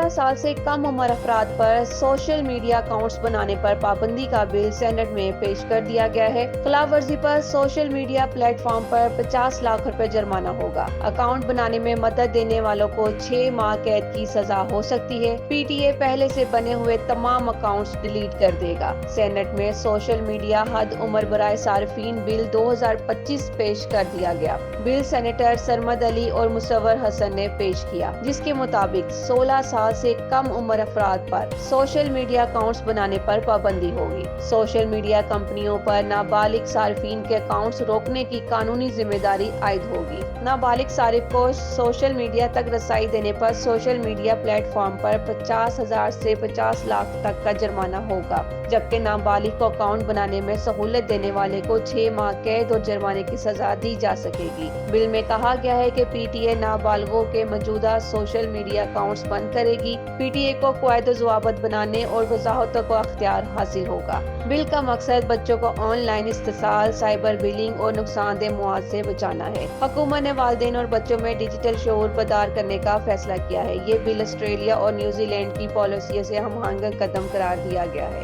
سال سے کم عمر افراد پر سوشل میڈیا اکاؤنٹس بنانے پر پابندی کا بل سینٹ میں پیش کر دیا گیا ہے۔ خلاف ورزی پر سوشل میڈیا پلیٹ فارم پر 50 لاکھ روپے جرمانہ ہوگا۔ اکاؤنٹ بنانے میں مدد دینے والوں کو 6 ماہ قید کی سزا ہو سکتی ہے۔ پی ٹی اے پہلے سے بنے ہوئے تمام اکاؤنٹس ڈیلیٹ کر دے گا۔ سینٹ میں سوشل میڈیا حد عمر برائے صارفین بل 2025 پیش کر دیا گیا۔ بل سینیٹر سرمد علی اور مصور حسن نے پیش کیا، جس کے مطابق 16 سال سے کم عمر افراد پر سوشل میڈیا اکاؤنٹس بنانے پر پابندی ہوگی۔ سوشل میڈیا کمپنیوں پر نابالغ صارفین کے اکاؤنٹس روکنے کی قانونی ذمہ داری عائد ہوگی۔ نابالغ صارف کو سوشل میڈیا تک رسائی دینے پر سوشل میڈیا پلیٹ فارم پر 50,000 سے 50 لاکھ تک کا جرمانہ ہوگا، جبکہ نابالغ کو اکاؤنٹ بنانے میں سہولت دینے والے کو 6 ماہ قید اور جرمانے کی سزا دی جا سکے گی۔ بل میں کہا گیا ہے کہ پی ٹی اے نابالغوں کے موجودہ سوشل میڈیا اکاؤنٹس بند کرے گی۔ پی ٹی اے کو قواعد و ضوابط بنانے اور وضاحتوں کا اختیار حاصل ہوگا۔ بل کا مقصد بچوں کو آن لائن استحصال، سائبر بلنگ اور نقصان دہ مواد سے بچانا ہے۔ حکومت نے والدین اور بچوں میں ڈیجیٹل شعور بیدار کرنے کا فیصلہ کیا ہے۔ یہ بل آسٹریلیا اور نیوزی لینڈ کی پالیسیوں سے ہم آہنگ قدم قرار دیا گیا ہے۔